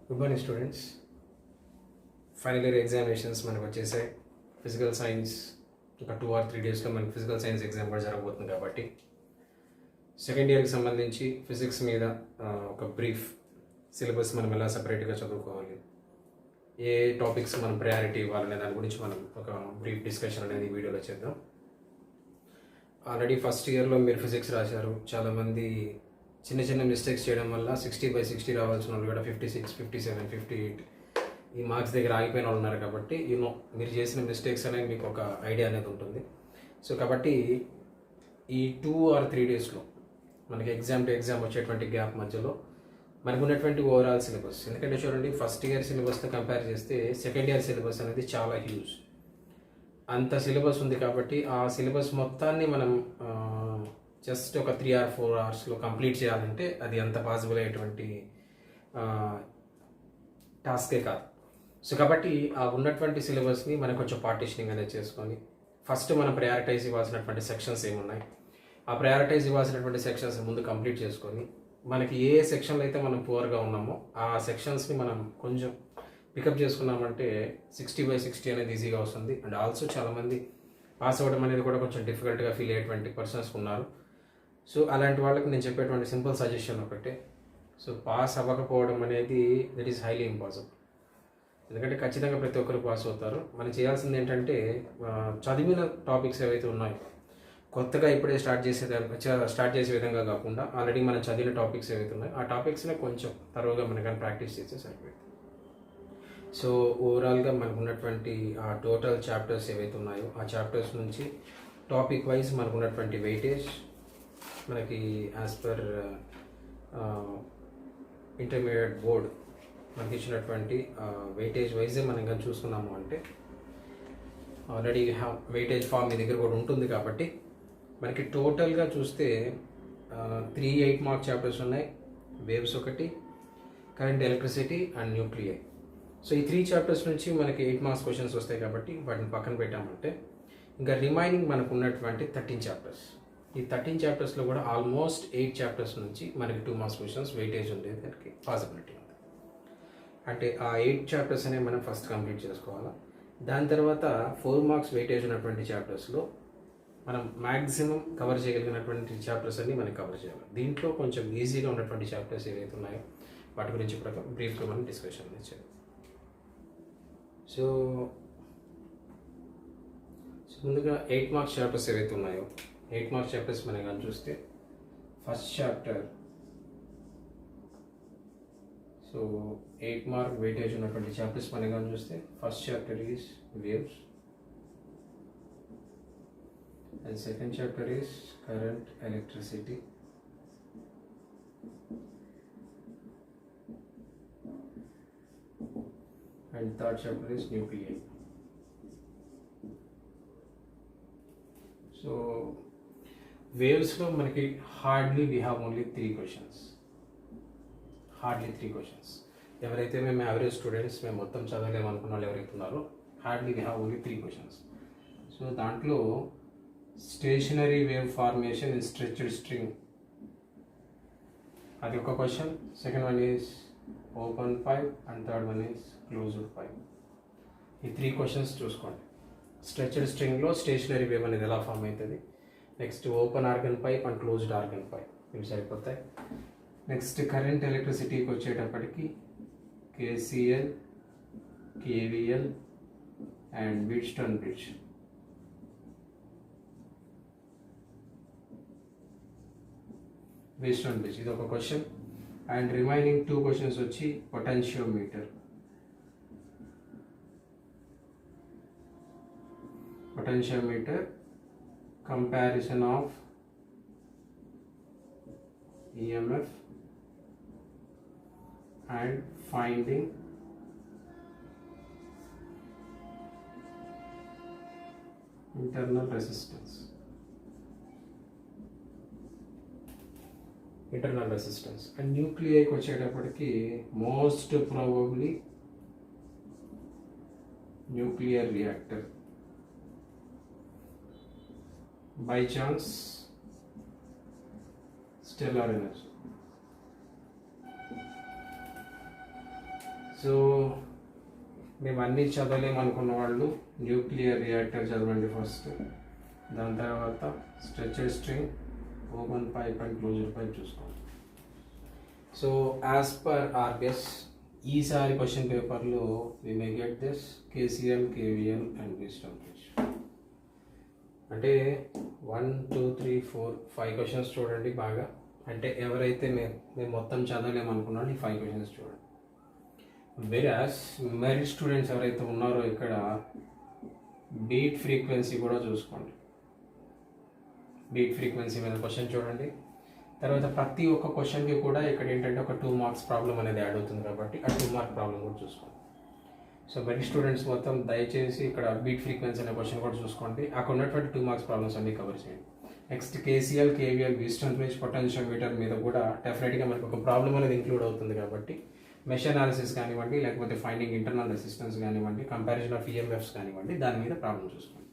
Good morning students. Final year examinations మనకు వచ్చేసాయి. Physical science ఒక 2 or 3 డేస్లో మనకి ఫిజికల్ సైన్స్ ఎగ్జామ్ కూడా జరగబోతుంది కాబట్టి సెకండ్ ఇయర్కి సంబంధించి ఫిజిక్స్ మీద ఒక బ్రీఫ్ సిలబస్ మనం ఎలా సపరేట్గా చదువుకోవాలి, ఏ టాపిక్స్ మనం ప్రయారిటీ ఇవ్వాలనే దాని గురించి మనం ఒక బ్రీఫ్ డిస్కషన్ అనేది వీడియోలో చేద్దాం. ఆల్రెడీ ఫస్ట్ ఇయర్లో మీరు ఫిజిక్స్ రాశారు. చాలామంది చిన్న చిన్న మిస్టేక్స్ చేయడం వల్ల 60/60 రావాల్సిన వాళ్ళు కూడా 56, 57, 58 ఈ మార్క్స్ దగ్గర ఆగిపోయిన వాళ్ళు ఉన్నారు. కాబట్టి మీరు చేసిన మిస్టేక్స్ అనేవి మీకు ఒక ఐడియా అనేది ఉంటుంది. సో కాబట్టి ఈ 2 or 3 డేస్లో మనకి ఎగ్జామ్ టు ఎగ్జామ్ వచ్చేటువంటి గ్యాప్ మధ్యలో మనకు ఉన్నటువంటి ఓవరాల్ సిలబస్, ఎందుకంటే చూడండి ఫస్ట్ ఇయర్ సిలబస్తో కంపేర్ చేస్తే సెకండ్ ఇయర్ సిలబస్ అనేది చాలా హ్యూజ్. అంత సిలబస్ ఉంది కాబట్టి ఆ సిలబస్ మొత్తాన్ని మనం జస్ట్ ఒక 3 or 4 అవర్స్లో కంప్లీట్ చేయాలంటే అది అంత పాసిబుల్ అయ్యేటువంటి టాస్కే కాదు. సో కాబట్టి ఆ ఉన్నటువంటి సిలబస్ని మనం కొంచెం పార్టిషనింగ్ అనేది చేసుకొని ఫస్ట్ మనం ప్రయారిటైజ్ ఇవ్వాల్సినటువంటి సెక్షన్స్ ఏమున్నాయి, ఆ ప్రయారిటైజ్ ఇవ్వాల్సినటువంటి సెక్షన్స్ ముందు కంప్లీట్ చేసుకొని మనకి ఏ సెక్షన్లో అయితే మనం పువర్గా ఉన్నామో ఆ సెక్షన్స్ని మనం కొంచెం పికప్ చేసుకున్నామంటే 60/60 అనేది ఈజీగా వస్తుంది. అండ్ ఆల్సో చాలామంది పాస్ అవ్వడం అనేది కూడా కొంచెం డిఫికల్ట్గా ఫీల్ అయ్యేటువంటి పర్సన్స్ ఉన్నారు. సో అలాంటి వాళ్ళకి నేను చెప్పేటువంటి సింపుల్ సజెషన్ ఒకటే, సో పాస్ అవ్వకపోవడం అనేది దట్ ఈస్ హైలీ ఇంపాసిబుల్. ఎందుకంటే ఖచ్చితంగా ప్రతి ఒక్కరు పాస్ అవుతారు. మనం చేయాల్సింది ఏంటంటే చదివిన టాపిక్స్ ఏవైతే ఉన్నాయో కొత్తగా ఇప్పుడే స్టార్ట్ చేసే విధంగా కాకుండా ఆల్రెడీ మనం చదివిన టాపిక్స్ ఏవైతే ఉన్నాయో ఆ టాపిక్స్ని కొంచెం తరువుగా మనం కానీ ప్రాక్టీస్ చేస్తే సరిపోతుంది. సో ఓవరాల్గా మనకు ఉన్నటువంటి ఆ టోటల్ చాప్టర్స్ ఏవైతే ఉన్నాయో ఆ చాప్టర్స్ నుంచి టాపిక్ వైజ్ మనకు ఉన్నటువంటి వెయిటేజ్ మనకి యాజ్ పర్ ఇంటర్మీడియట్ బోర్డ్ మనకి ఇచ్చినటువంటి వెయిటేజ్ వైజే మనం ఇంకా చూసుకున్నాము అంటే ఆల్రెడీ వెయిటేజ్ ఫామ్ మీ దగ్గర కూడా ఉంటుంది. కాబట్టి మనకి టోటల్గా చూస్తే 3 8 మార్క్ చాప్టర్స్ ఉన్నాయి. వేవ్స్ ఒకటి, current, electricity and nuclear. So ఈ 3 చాప్టర్స్ నుంచి మనకి 8 మార్క్స్ క్వశ్చన్స్ వస్తాయి. కాబట్టి వాటిని పక్కన పెట్టామంటే ఇంకా రిమైనింగ్ మనకు ఉన్నటువంటి 13 చాప్టర్స్. ఈ 13 చాప్టర్స్లో కూడా ఆల్మోస్ట్ 8 చాప్టర్స్ నుంచి మనకి 2 మార్క్స్ క్వశ్చన్స్ వెయిటేజ్ ఉండేది దానికి పాసిబిలిటీ ఉంది. అంటే ఆ 8 చాప్టర్స్ అనేవి మనం ఫస్ట్ కంప్లీట్ చేసుకోవాలి. దాని తర్వాత 4 మార్క్స్ వెయిటేజ్ ఉన్నటువంటి చాప్టర్స్లో మనం మ్యాక్సిమం కవర్ చేయగలిగినటువంటి చాప్టర్స్ అన్ని మనం కవర్ చేయాలి. దీంట్లో కొంచెం ఈజీగా ఉన్నటువంటి చాప్టర్స్ ఏవైతే ఉన్నాయో వాటి గురించి బ్రీఫ్గా మనం డిస్కషన్ చేయాలి. సో ముందుగా 8 మార్క్స్ చాప్టర్స్ ఏవైతే ఉన్నాయో 8 మార్క్స్ చాప్టర్స్ మనం కానీ చూస్తే first chapter, so 8 mark weightage ఉన్నటువంటి చాప్టర్స్ మనం కానీ చూస్తే first chapter is waves and second chapter is current, electricity and third chapter is nuclear. So వేవ్స్లో మనకి hardly we have only 3 questions. ఎవరైతే మేము యావరేజ్ స్టూడెంట్స్ మేము మొత్తం చదవలేము అనుకున్న వాళ్ళు ఎవరైతే ఉన్నారో hardly we have only 3 questions. So దాంట్లో stationary wave formation in stretched string అది ఒక question, second one is open pipe and third one is closed pipe. ఈ 3 క్వశ్చన్స్ చూసుకోండి. స్ట్రెచ్డ్ స్ట్రింగ్లో స్టేషనరీ వేవ్ అనేది ఎలా ఫామ్ అవుతుంది, next open organ pipe and closed organ pipe ఇవి సరిపోతాయి. Next current, ఎలక్ట్రిసిటీకి వచ్చేటప్పటికి KCL, KVL and Wheatstone bridge. ఇది ఒక క్వశ్చన్. అండ్ రిమైనింగ్ 2 క్వశ్చన్స్ వచ్చి potentiometer, comparison of EMF and finding internal resistance. And న్యూక్లియర్కి వచ్చేటప్పటికి most probably nuclear reactor, by chance stellar energy. So మేము అన్నీ చదవలేము అనుకున్న వాళ్ళు న్యూక్లియర్ రియాక్టర్ చదవండి ఫస్ట్. దాని తర్వాత stretcher string, open pipe and closer pipe చూసుకోండి. So as per our guess ఈసారి క్వశ్చన్ పేపర్లో we may get this KCL, KVL and Wheatstone bridge. అంటే 1 2 3 4 5 క్వశ్చన్స్ చూడండి బాగా. అంటే ఎవరైతే మేము మొత్తం చదవలేము అనుకున్నారో ఈ 5 క్వశ్చన్స్ చూడండి. వెరాస్ మెరిట్ స్టూడెంట్స్ ఎవరైతే ఉన్నారో ఇక్కడ బీట్ ఫ్రీక్వెన్సీ కూడా చూసుకోండి. బీట్ ఫ్రీక్వెన్సీ మీద క్వశ్చన్ చూడండి. తర్వాత ప్రతి ఒక్క క్వశ్చన్కి కూడా ఇక్కడ ఏంటంటే ఒక 2 మార్క్స్ ప్రాబ్లం అనేది యాడ్ అవుతుంది కాబట్టి ఆ 2 మార్క్ ప్రాబ్లం కూడా చూసుకోండి. సో మెరిట్ స్టూడెంట్స్ మొత్తం దయచేసి ఇక్కడ బీట్ ఫ్రీక్వెన్సీ అనే క్వశ్చన్ కూడా చూసుకోండి. అక్కడ ఉన్నటువంటి 2 మార్క్స్ ప్రాబ్లమ్స్ అన్ని కవర్ చేయండి. Next KCL, KVL, wisdom bridge, potentiometer మీద కూడా డెఫినెట్గా మనకు ఒక ప్రాబ్లం అనేది ఇంక్లూడ్ అవుతుంది కాబట్టి మెష్ అనాలిసిస్ కానివ్వండి, లేకపోతే ఫైండింగ్ ఇంటర్నల్ రెసిస్టెన్స్ కానివ్వండి, కంపారిజన్ ఆఫ్ ఈఎంఎఫ్స్ కానివ్వండి, దాని మీద ప్రాబ్లం చూసుకోండి.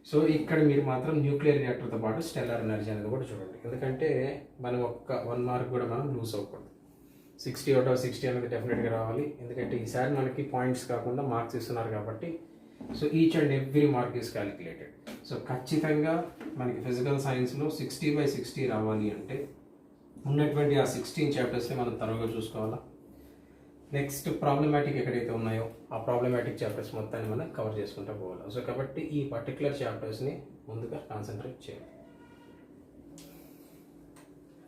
సో ఇక్కడ మీరు మాత్రం న్యూక్లియర్ రియాక్టర్తో పాటు స్టెల్లార్ ఎనర్జీ అనేది కూడా చూడండి. ఎందుకంటే మనం ఒక్క 1 మార్క్ కూడా మనం లూజ్ అవ్వకూడదు. 60 అవుట్ ఆఫ్ 60 అనేది డెఫినెట్గా రావాలి. ఎందుకంటే ఈసారి మనకి పాయింట్స్ కాకుండా మార్క్స్ ఇస్తున్నారు కాబట్టి so each and every mark is calculated. So ఖచ్చితంగా మనకి ఫిజికల్ సైన్స్లో 60/60 రావాలి అంటే ఉన్నటువంటి ఆ 16 చాప్టర్స్ని మనం త్వరగా చూసుకోవాలా. నెక్స్ట్ ప్రాబ్లమాటిక్ ఎక్కడైతే ఉన్నాయో ఆ ప్రాబ్లమాటిక్ చాప్టర్స్ మొత్తాన్ని మనం కవర్ చేసుకుంటూ పోవాలి. సో కాబట్టి ఈ పర్టికులర్ చాప్టర్స్ని ముందుగా కాన్సన్ట్రేట్ చేయాలి.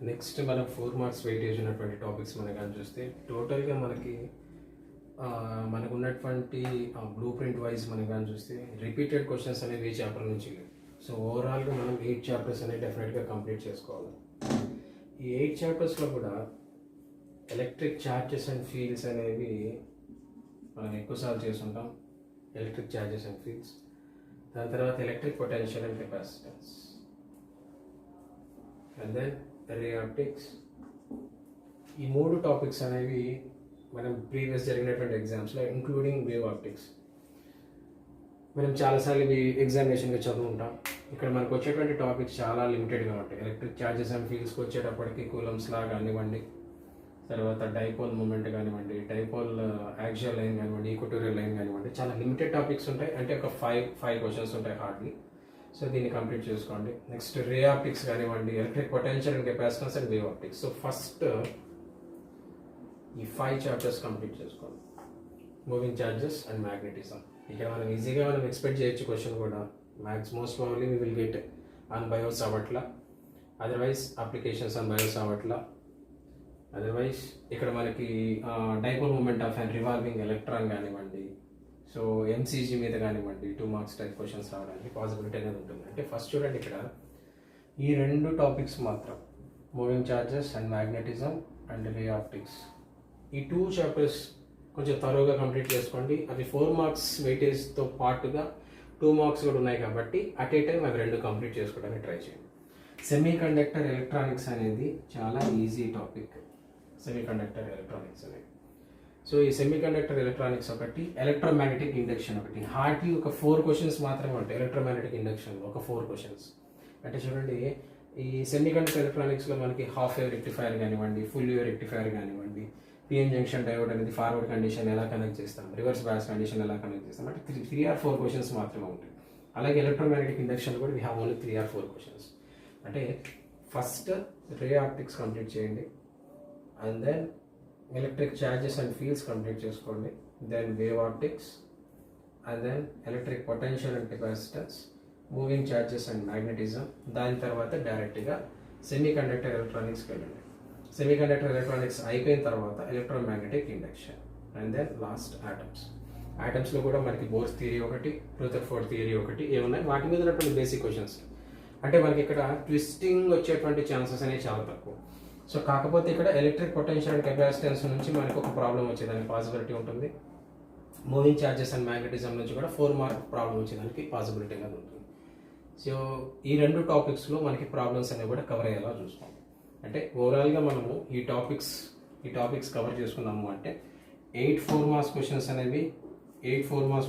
నెక్స్ట్ మనం 4 మార్క్స్ వెయిటేజ్ ఉన్నటువంటి టాపిక్స్ మనం కానీ చూస్తే టోటల్గా మనకు ఉన్నటువంటి బ్లూ ప్రింట్ వైజ్ మనం కానీ చూస్తే రిపీటెడ్ క్వశ్చన్స్ అనేవి ఈ చాప్టర్ నుంచి లేవు. సో ఓవరాల్గా మనం 8 చాప్టర్స్ అనేవి డెఫినెట్గా కంప్లీట్ చేసుకోవాలి. ఈ 8 చాప్టర్స్లో కూడా ఎలక్ట్రిక్ ఛార్జెస్ అండ్ ఫీల్డ్స్ అనేవి మనం ఎక్కువసార్లు చేస్తుంటాం. ఎలక్ట్రిక్ ఛార్జెస్ అండ్ ఫీల్డ్స్, దాని తర్వాత electric potential and capacitance, and then ray optics. ఈ 3 టాపిక్స్ అనేవి మనం ప్రీవియస్ జరిగినటువంటి ఎగ్జామ్స్లో ఇంక్లూడింగ్ వేవ్ ఆప్టిక్స్ మనం చాలాసార్లు ఇవి ఎగ్జామినేషన్గా చదువుకుంటాం. ఇక్కడ మనకు వచ్చేటువంటి టాపిక్స్ చాలా లిమిటెడ్గా ఉంటాయి. ఎలక్ట్రిక్ ఛార్జెస్ అండ్ ఫీల్డ్స్కి వచ్చేటప్పటికి కూలమ్స్ లా కానివ్వండి, తర్వాత డైపోల్ మూమెంట్ కానివ్వండి, డైపోల్ యాక్సియల్ లైన్ కానివ్వండి, ఈక్వటోరియల్ లైన్ కానివ్వండి, చాలా లిమిటెడ్ టాపిక్స్ ఉంటాయి. అంటే ఒక 5 క్వశ్చన్స్ ఉంటాయి హార్డ్లీ. సో దీన్ని కంప్లీట్ చేసుకోండి. నెక్స్ట్ రే ఆప్టిక్స్ కానివ్వండి, electric potential and capacitance and wave optics. So first ఈ 5 చాప్టర్స్ కంప్లీట్ చేసుకోండి. Moving charges and magnetism. ఇక్కడ మనం ఈజీగా ఎక్స్పెక్ట్ చేయొచ్చు క్వశ్చన్ కూడా. Most probably we will get on Biot's అవ్వట్లా, అదర్వైజ్ అప్లికేషన్స్ ఆన్ బయోస్ అవ్వట్లా, అదర్వైజ్ ఇక్కడ మనకి dipole moment of and revolving electron కానివ్వండి, సో ఎంసీజీ మీద కానివ్వండి 2 మార్క్స్ టైప్ క్వశ్చన్స్ రావడానికి పాసిబిలిటీ అనేది ఉంటుంది. అంటే ఫస్ట్ చూడండి ఇక్కడ ఈ 2 టాపిక్స్ మాత్రం moving charges and magnetism and ray optics, ఈ 2 చాప్టర్స్ కొంచెం త్వరగా కంప్లీట్ చేసుకోండి. అవి 4 మార్క్స్ వెయిటేజ్తో పాటుగా 2 మార్క్స్ కూడా ఉన్నాయి కాబట్టి అట్ ఏ టైం అవి 2 కంప్లీట్ చేసుకోవడానికి ట్రై చేయండి. సెమీ కండక్టర్ ఎలక్ట్రానిక్స్ అనేది చాలా easy topic. Semi conductor electronics అనేది, సో ఈ సెమీ కండక్టర్ ఎలక్ట్రానిక్స్ ఒకటి, ఎలక్ట్రోమాగ్నెటిక్ ఇండక్షన్ ఒకటి. హార్డ్లీ ఒక 4 క్వశ్చన్స్ మాత్రమే ఉంటాయి ఎలక్ట్రోమాగ్నెటిక్ ఇండక్షన్లో, ఒక 4 క్వశ్చన్స్. అంటే చూడండి ఈ సెమీ కండక్టర్ ఎలక్ట్రానిక్స్లో మనకి హాఫ్ వేవ్ రెక్టిఫైర్ కానివ్వండి, ఫుల్ వేవ్ రెక్టిఫైర్ కానివ్వండి, పిఎన్ జంక్షన్ డయోడ్ అనేది ఫార్వర్డ్ కండిషన్ ఎలా కనెక్ట్ చేస్తాం, రివర్స్ బయాస్ కండిషన్ ఎలా కనెక్ట్ చేస్తాం, అంటే 3 or 4 క్వశ్చన్స్ మాత్రమే ఉంటాయి. అలాగే ఎలక్ట్రోమాగ్నెటిక్ ఇండక్షన్ కూడా we have only 3 or 4 questions. అంటే ఫస్ట్ రే ఆప్టిక్స్ కంప్లీట్ చేయండి, and then electric charges and fields complete చేసుకోండి, then wave optics, and then electric potential and capacitance, moving charges and magnetism. దాని తర్వాత డైరెక్ట్గా semi conductor ఎలక్ట్రానిక్స్కి వెళ్ళండి. Semi conductor electronics అయిపోయిన తర్వాత electromagnetic induction, and then last atoms. ఆటమ్స్లో కూడా మనకి బోర్స్ థియరీ ఒకటి, రూదర్ఫోర్డ్ థియరీ ఒకటి ఏమున్నాయి, వాటి మీద ఉన్నటువంటి బేసిక్ క్వశ్చన్స్. అంటే మనకి ఇక్కడ ట్విస్టింగ్ వచ్చేటువంటి ఛాన్సెస్ అనేవి చాలా తక్కువ. సో కాకపోతే ఇక్కడ ఎలక్ట్రిక్ పొటెన్షియల్ అండ్ కెపాసిటెన్స్ నుంచి మనకు ఒక ప్రాబ్లం వచ్చేదానికి పాసిబిలిటీ ఉంటుంది. మూవింగ్ ఛార్జెస్ అండ్ మ్యాగ్నెటిజం నుంచి కూడా 4 మార్క్ ప్రాబ్లం వచ్చేదానికి పాసిబిలిటీ అనేది ఉంటుంది. సో ఈ 2 టాపిక్స్లో మనకి ప్రాబ్లమ్స్ అనేవి కూడా కవర్ అయ్యేలా చూసుకోండి. అంటే ఓవరాల్గా మనము ఈ టాపిక్స్ కవర్ చేసుకున్నాము అంటే 8 4 మార్క్స్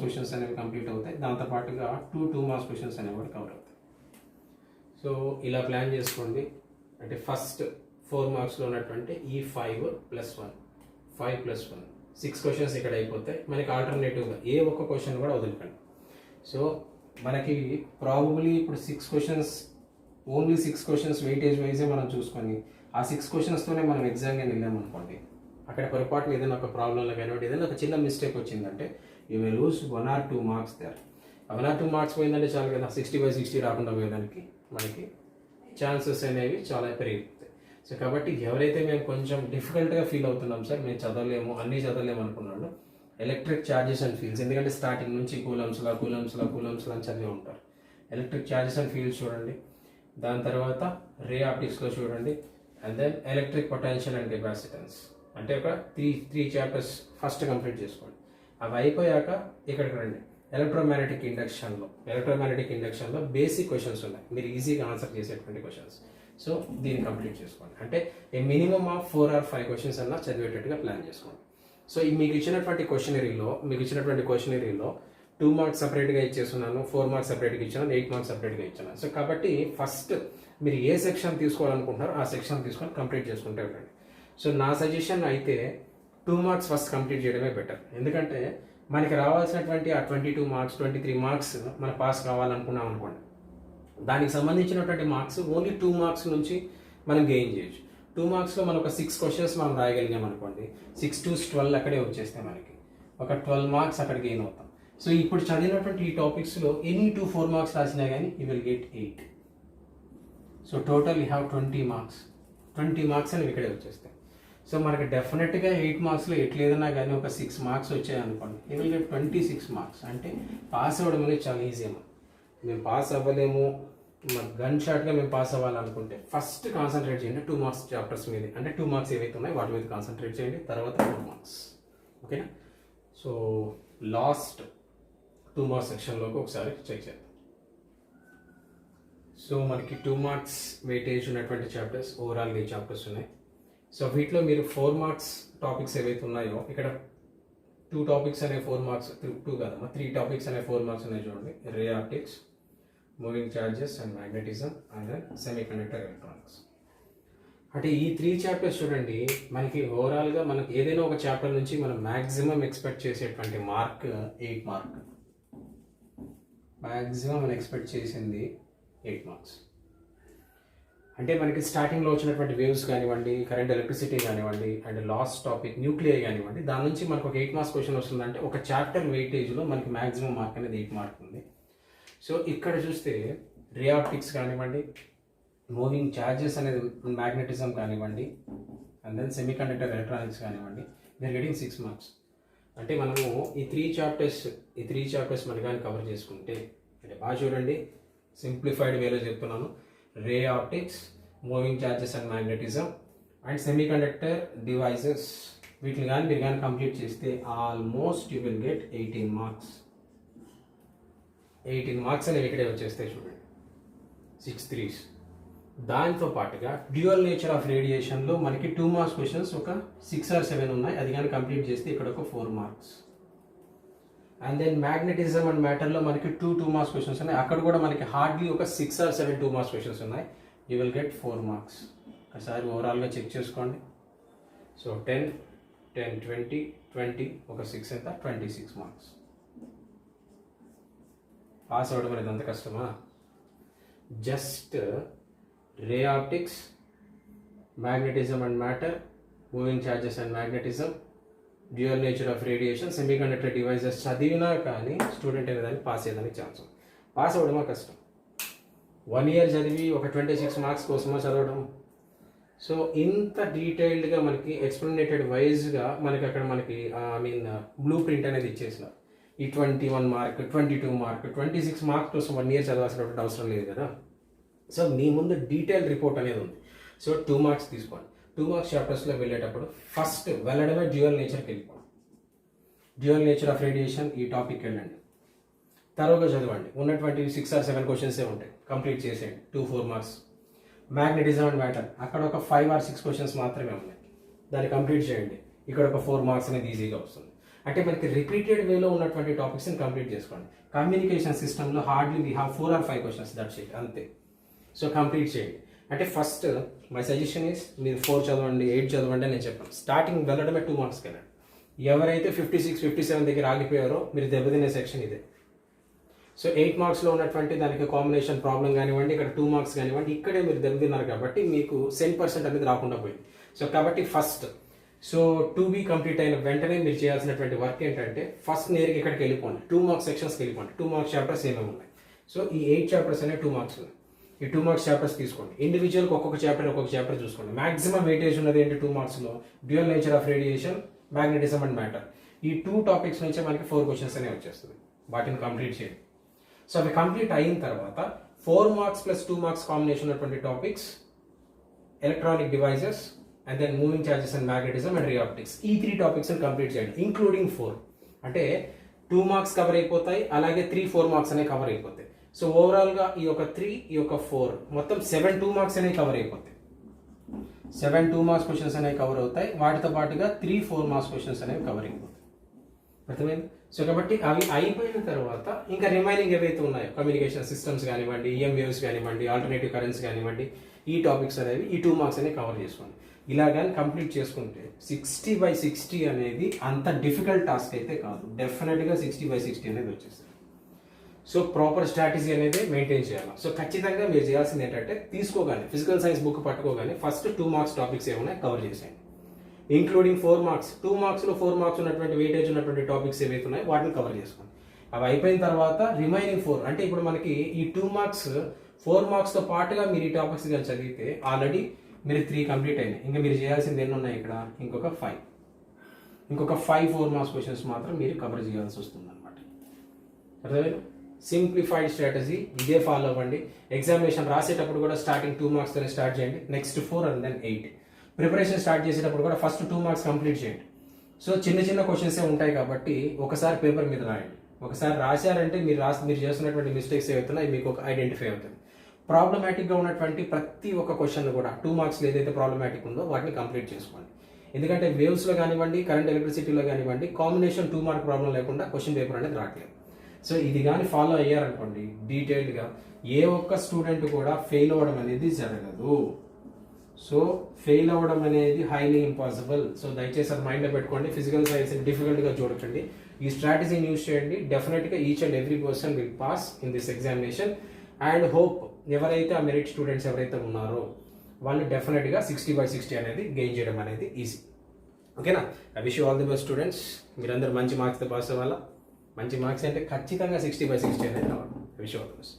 క్వశ్చన్స్ అనేవి కంప్లీట్ అవుతాయి. దాంతోపాటుగా 2 మార్క్స్ క్వశ్చన్స్ అనేవి కూడా కవర్ అవుతాయి. సో ఇలా ప్లాన్ చేసుకోండి. అంటే ఫస్ట్ 4 మార్క్స్లో ఉన్నటువంటి ఈ 5 + 1 6 క్వశ్చన్స్ ఇక్కడ అయిపోతాయి. మనకి ఆల్టర్నేటివ్గా ఏ ఒక్క క్వశ్చన్ కూడా వదులుకండి. సో మనకి ప్రాబబ్లీ ఇప్పుడు 6 questions, only 6 questions weightage yj మనం చూసుకొని ఆ 6 క్వశ్చన్స్తోనే మనం ఎగ్జామ్గా వెళ్ళామనుకోండి, అక్కడ పొరపాటున ఏదైనా ఒక ప్రాబ్లంలో కానివ్వండి, ఏదైనా ఒక చిన్న మిస్టేక్ వచ్చిందంటే you may lose 1 or 2 marks there. 1 or 2 marks పోయిందంటే చాలు కదా, 60/60 రాకుండా పోయేదానికి మనకి ఛాన్సెస్ అనేవి చాలా పెరిగిపోతాయి. సో కాబట్టి ఎవరైతే మేము కొంచెం డిఫికల్ట్గా ఫీల్ అవుతున్నాం సార్, మేము చదవలేము, అన్నీ చదవలేము అనుకున్నాడు, ఎలక్ట్రిక్ ఛార్జెస్ అండ్ ఫీల్డ్స్, ఎందుకంటే స్టార్టింగ్ నుంచి కూలమ్స్లా అని చదివి ఉంటారు. ఎలక్ట్రిక్ ఛార్జెస్ అండ్ ఫీల్డ్స్ చూడండి, దాని తర్వాత రే ఆప్టిక్స్లో చూడండి, and then electric potential and capacitance, అంటే ఒక త్రీ చాప్టర్స్ ఫస్ట్ కంప్లీట్ చేసుకోండి. అవి అయిపోయాక ఇక్కడికి రండి, ఎలక్ట్రోమాగ్నెటిక్ ఇండక్షన్లో బేసిక్ క్వశ్చన్స్ ఉన్నాయి, మీరు ఈజీగా ఆన్సర్ చేసేటువంటి క్వశ్చన్స్. సో దీన్ని కంప్లీట్ చేసుకోండి. అంటే ఏ మినిమమ్ ఆఫ్ 4 or 5 క్వశ్చన్స్ అన్నా చదివేటట్టుగా ప్లాన్ చేసుకోండి. సో మీకు ఇచ్చినటువంటి క్వశ్చనరీలో 2 మార్క్స్ సపరేట్గా ఇచ్చేస్తున్నాను, 4 మార్క్స్ సపరేట్గా ఇచ్చాను, 8 మార్క్స్ సపరేట్గా ఇచ్చాను. సో కాబట్టి ఫస్ట్ మీరు ఏ సెక్షన్ తీసుకోవాలనుకుంటున్నారో ఆ సెక్షన్ తీసుకొని కంప్లీట్ చేసుకుంటే వెళ్ళండి. సో నా సజెషన్ అయితే 2 మార్క్స్ ఫస్ట్ కంప్లీట్ చేయడమే బెటర్. ఎందుకంటే మనకి రావాల్సినటువంటి ఆ 22 మార్క్స్ 23 మార్క్స్ మన పాస్ కావాలనుకున్నాం అనుకోండి, దానికి సంబంధించినటువంటి మార్క్స్ ఓన్లీ 2 మార్క్స్ నుంచి మనం గెయిన్ చేయొచ్చు. 2 మార్క్స్లో మనం ఒక 6 క్వశ్చన్స్ మనం రాయగలిగాం అనుకోండి, 6 to 12 అక్కడే వచ్చేస్తాయి, మనకి ఒక 12 మార్క్స్ అక్కడ గెయిన్ అవుతాం. సో ఇప్పుడు చదివినటువంటి ఈ టాపిక్స్లో ఎనీ 2-4 మార్క్స్ రాసినా కానీ you will get 8. So total you have 20 marks అనేవి ఇక్కడే వచ్చేస్తాయి. సో మనకి డెఫినెట్గా 8 మార్క్స్లో ఎట్లేదన్నా కానీ ఒక 6 మార్క్స్ వచ్చాయనుకోండి, యూ విల్ గెట్ 26 మార్క్స్. అంటే పాస్ అవ్వడం అనేది చాలా ఈజీ అమ్మా. మేము పాస్ అవ్వలేము, గన్ షాట్గా మేము పాస్ అవ్వాలనుకుంటే ఫస్ట్ కాన్సన్ట్రేట్ చేయండి 2 మార్క్స్ చాప్టర్స్ మీద, అంటే 2 మార్క్స్ ఏవైతే ఉన్నాయో వాటి మీద కాన్సన్ట్రేట్ చేయండి, తర్వాత 4 మార్క్స్. ఓకేనా? సో లాస్ట్ 2 మార్క్స్ సెక్షన్లోకి ఒకసారి చెక్ చేద్దాం. సో మనకి 2 మార్క్స్ వెయిటేజ్ ఉన్నటువంటి చాప్టర్స్ ఓవరాల్ ఏ చాప్టర్స్ ఉన్నాయి. సో వీటిలో మీరు 4 మార్క్స్ టాపిక్స్ ఏవైతే ఉన్నాయో, ఇక్కడ 2 టాపిక్స్ అనే 4 మార్క్స్, 2 కాదమ్మా 3 టాపిక్స్ అనే 4 మార్క్స్ ఉన్నాయి చూడండి. Ray optics, moving charges and magnetism, and then semiconductor electronics. అంటే ఈ 3 చాప్టర్స్ చూడండి, మనకి ఓవరాల్గా మనకి ఏదైనా ఒక చాప్టర్ నుంచి మనం మ్యాక్సిమం ఎక్స్పెక్ట్ చేసేటువంటి మార్క్ 8 మార్క్. మ్యాక్సిమం మనం ఎక్స్పెక్ట్ చేసింది 8 మార్క్స్. అంటే మనకి స్టార్టింగ్లో వచ్చినటువంటి వేవ్స్ కానివ్వండి, కరెంట్ ఎలక్ట్రిసిటీ కానివ్వండి, అండ్ లాస్ట్ టాపిక్ న్యూక్లియర్ కానివ్వండి, దాని నుంచి మనకు ఒక 8 మార్క్స్ క్వశ్చన్ వస్తుందంటే ఒక చాప్టర్ వెయిటేజ్లో మనకి మ్యాక్సిమం మార్క్ అనేది 8 మార్క్ ఉంది. సో ఇక్కడ చూస్తే రే ఆప్టిక్స్ కానివ్వండి, మూవింగ్ చార్జెస్ అనేది మ్యాగ్నెటిజం కానివ్వండి, అండ్ దెన్ సెమీకండక్టర్ ఎలక్ట్రానిక్స్ కానివ్వండి, వీఆర్ గెటింగ్ 6 మార్క్స్. అంటే మనము ఈ 3 చాప్టర్స్ మనం కానీ కవర్ చేసుకుంటే, అంటే బాగా చూడండి, సింప్లిఫైడ్ వేలో చెప్తున్నాను, రే optics, moving charges and magnetism, and semiconductor devices, వీటిని కానీ మీరు కానీ కంప్లీట్ చేస్తే almost you will get 18 marks. 18 marks అనేవి ఇక్కడే వచ్చేస్తాయి చూడండి, 6 3s. దాంతో పాటుగా డ్యూయల్ నేచర్ ఆఫ్ రేడియేషన్లో మనకి 2 మార్క్స్ క్వశ్చన్స్ ఒక 6 or 7 ఉన్నాయి, అది కానీ కంప్లీట్ చేస్తే ఇక్కడ ఒక 4 marks. And then magnetism and మ్యాటర్లో మనకి 2 మార్క్స్ క్వశ్చన్స్ ఉన్నాయి, అక్కడ కూడా మనకి హార్డ్లీ ఒక 6 or 7 2 మార్క్స్ క్వశ్చన్స్ ఉన్నాయి, యూ విల్ గెట్ 4 మార్క్స్. ఒకసారి ఓవరాల్గా చెక్ చేసుకోండి. సో 10 10 20 20 ఒక 6 ఎంత 26 మార్క్స్. పాస్ అవ్వడం అనేది అంత కష్టమా? Just ray optics, magnetism and matter, moving charges and magnetism, dual nature of radiation, semiconductor devices చదివినా కానీ స్టూడెంట్ అనేదానికి పాస్ అయ్యేదానికి ఛాన్స్ ఉంది. పాస్ అవ్వడమా కష్టం. 1 year చదివి ఒక 26 మార్క్స్ కోసమా చదవడం? సో ఇంత డీటెయిల్డ్గా మనకి ఎక్స్ప్లెనేటెడ్ వైజ్గా మనకి అక్కడ మనకి బ్లూ ప్రింట్ అనేది ఇచ్చేసినారు. ఈ 21 మార్క్, 22 మార్క్, 26 మార్క్స్ కోసం 1 year చదవాల్సినటువంటి అవసరం లేదు కదా. సో మీ ముందు డీటెయిల్ రిపోర్ట్ అనేది ఉంది. సో 2 మార్క్స్ తీసుకోండి. 2 మార్క్స్ చాప్టర్స్లో వెళ్ళేటప్పుడు ఫస్ట్ వెళ్ళడమే డ్యూయల్ నేచర్కి వెళ్ళిపోండి. డ్యూయల్ నేచర్ ఆఫ్ రేడియేషన్ ఈ టాపిక్ వెళ్ళండి, తరువుగా చదవండి. ఉన్నటువంటి 6 or 7 క్వశ్చన్సే ఉంటాయి, కంప్లీట్ చేసేయండి, 2-4 మార్క్స్. మ్యాగ్నెటిజం అండ్ మ్యాటర్ అక్కడ ఒక 5 or 6 క్వశ్చన్స్ మాత్రమే ఉన్నాయి, దాన్ని కంప్లీట్ చేయండి, ఇక్కడ ఒక 4 మార్క్స్ అనేది ఈజీగా వస్తుంది. అంటే మనకి రిపీటెడ్ వేలో ఉన్నటువంటి టాపిక్స్ని కంప్లీట్ చేసుకోండి. కమ్యూనికేషన్ సిస్టంలో hardly we have 4 or 5 questions, that's it, అంతే. సో కంప్లీట్ చేయండి. అంటే ఫస్ట్ మై సజెషన్ ఈస్ మీరు 4 చదవండి, 8 చదవండి అని నేను చెప్పాను. స్టార్టింగ్ వెళ్ళడమే 2 మార్క్స్కి వెళ్ళండి. ఎవరైతే 56, 57 దగ్గర ఆగిపోయారో మీరు దెబ్బతినే సెక్షన్ ఇదే. సో 8 మార్క్స్లో ఉన్నటువంటి దానికి కాంబినేషన్ ప్రాబ్లం కానివ్వండి, ఇక్కడ 2 మార్క్స్ కానివ్వండి, ఇక్కడే మీరు దెబ్బతిన్నారు కాబట్టి మీకు 10% అనేది రాకుండా పోయింది. సో కాబట్టి ఫస్ట్ సో 2B కంప్లీట్ అయిన వెంటనే మీరు చేయాల్సినటువంటి వర్క్ ఏంటంటే ఫస్ట్ నేరుగా ఇక్కడికి వెళ్ళిపోండి, 2 మార్క్స్ సెక్షన్స్కి వెళ్ళిపోండి. 2 మార్క్స్ చాప్టర్స్ ఏమేమి ఉన్నాయి. సో ఈ 8 చాప్టర్స్ అనేవి 2 మార్క్స్ ఉన్నాయి. ఈ 2 మార్క్స్ చాప్టర్స్ తీసుకోండి. ఇండివిజువల్కి ఒక్కొక్క చాప్టర్ చూసుకోండి. మాక్సిమం వెయిటేజ్ ఉన్నది ఏంటి 2 మార్క్స్లో? Dual nature of radiation, magnetism and matter. ఈ 2 టాపిక్స్ నుంచే మనకి 4 క్వశ్చన్స్ అనేవి వచ్చేస్తుంది. వాటిని కంప్లీట్ చేయండి. సో అవి కంప్లీట్ అయిన తర్వాత 4 మార్క్స్ ప్లస్ 2 మార్క్స్ కాంబినేషన్ ఉన్నటువంటి topics electronic devices and then moving charges and magnetism and ray optics. ఈ 3 టాపిక్స్ని కంప్లీట్ చేయండి, ఇంక్లూడింగ్ 4. అంటే 2 మార్క్స్ కవర్ అయిపోతాయి, అలాగే 3-4 మార్క్స్ అనేవి కవర్ అయిపోతాయి. సో ఓవరాల్గా ఈ యొక్క 3, ఈ యొక్క 4 మొత్తం 7 2 మార్క్స్ అనేవి కవర్ అయిపోతాయి. 7 2 మార్క్స్ క్వశ్చన్స్ అనేవి కవర్ అవుతాయి. వాటితో పాటుగా 3-4 మార్క్స్ క్వశ్చన్స్ అనేవి కవర్ అయిపోతాయి. అర్థమైంది? సో కాబట్టి అవి అయిపోయిన తర్వాత ఇంకా రిమైనింగ్ ఏవైతే ఉన్నాయో కమ్యూనికేషన్ సిస్టమ్స్ కానివ్వండి, EM వేవ్స్ కానివ్వండి, ఆల్టర్నేటివ్ కరెంట్స్ కానివ్వండి, ఈ టాపిక్స్ అనేవి ఈ 2 మార్క్స్ అనేవి కవర్ చేసుకోండి. ఇలా కానీ కంప్లీట్ చేసుకుంటే 60/60 అనేది అంత డిఫికల్ట్ టాస్క్ అయితే కాదు. డెఫినెట్గా 60/60 అనేది వచ్చేస్తుంది. సో ప్రాపర్ స్ట్రాటజీ అనేది మెయింటైన్ చేయాలి. సో ఖచ్చితంగా మీరు చేయాల్సింది ఏంటంటే తీసుకోగానే ఫిజికల్ సైన్స్ బుక్ పట్టుకోగానే ఫస్ట్ 2 మార్క్స్ టాపిక్స్ ఏమైనా కవర్ చేసేయండి, ఇంక్లూడింగ్ 4 మార్క్స్. 2 మార్క్స్లో 4 మార్క్స్ ఉన్నటువంటి వెయిటేజ్ ఉన్నటువంటి టాపిక్స్ ఏవైతే ఉన్నాయో వాటిని కవర్ చేసుకోండి. అవి అయిపోయిన తర్వాత రిమైనింగ్ 4 అంటే ఇప్పుడు మనకి ఈ 2 మార్క్స్ 4 మార్క్స్తో పాటుగా మీరు ఈ టాపిక్స్ కానీ చదివితే ఆల్రెడీ మీరు 3 కంప్లీట్ అయినాయి. ఇంకా మీరు చేయాల్సింది ఎన్ని ఉన్నాయి ఇక్కడ? ఇంకొక 5 4 మార్క్స్ క్వశ్చన్స్ మాత్రం మీరు కవర్ చేయాల్సి వస్తుంది అనమాట. అర్థమైంది? సింప్లిఫైడ్ స్ట్రాటజీ ఇదే ఫాలో అవ్వండి. ఎగ్జామినేషన్ రాసేటప్పుడు కూడా స్టార్టింగ్ 2 మార్క్స్తోనే స్టార్ట్ చేయండి, next 4 and then 8. Preparation start చేసేటప్పుడు కూడా ఫస్ట్ 2 మార్క్స్ కంప్లీట్ చేయండి. సో చిన్న క్వశ్చన్సే ఉంటాయి కాబట్టి ఒకసారి పేపర్ మీద రాయండి. ఒకసారి రాశారంటే మీరు చేస్తున్నటువంటి మిస్టేక్స్ ఏవైతున్నాయి మీకు ఒక ఐడెంటిఫై అవుతుంది. ప్రాబ్లమాటిక్గా ఉన్నటువంటి ప్రతి ఒక్క క్వశ్చన్ కూడా 2 మార్క్స్లో ఏదైతే ప్రాబ్లమాటిక్ ఉందో వాటిని కంప్లీట్ చేసుకోండి. ఎందుకంటే వేవ్స్లో కానివ్వండి, కరెంట్ ఎలక్ట్రిసిటీలో కానివ్వండి, కాంబినేషన్ 2 మార్క్ ప్రాబ్లం లేకుండా క్వశ్చన్ పేపర్ అనేది రావట్లేదు. సో ఇది కానీ ఫాలో అయ్యారనుకోండి డీటెయిల్డ్గా ఏ ఒక్క స్టూడెంట్ కూడా ఫెయిల్ అవ్వడం అనేది జరగదు. సో ఫెయిల్ అవ్వడం అనేది హైలీ ఇంపాసిబుల్. సో దయచేసి అది మైండ్లో పెట్టుకోండి. ఫిజికల్ సైన్స్ డిఫికల్ట్గా చూడకండి. ఈ స్ట్రాటజీని యూజ్ చేయండి. డెఫినెట్గా each and every person will pass in this examination and hope ఎవరైతే ఆ మెరిట్ స్టూడెంట్స్ ఎవరైతే ఉన్నారో వాళ్ళు డెఫినెట్గా 60/60 అనేది గెయిన్ చేయడం అనేది ఈజీ. ఓకేనా? I wish you all the best students. మీరందరూ మంచి మార్క్స్తో పాస్ అవ్వాలా. మంచి మార్క్స్ అంటే ఖచ్చితంగా 60/60 అనేది రావాలి. I wish you all the best.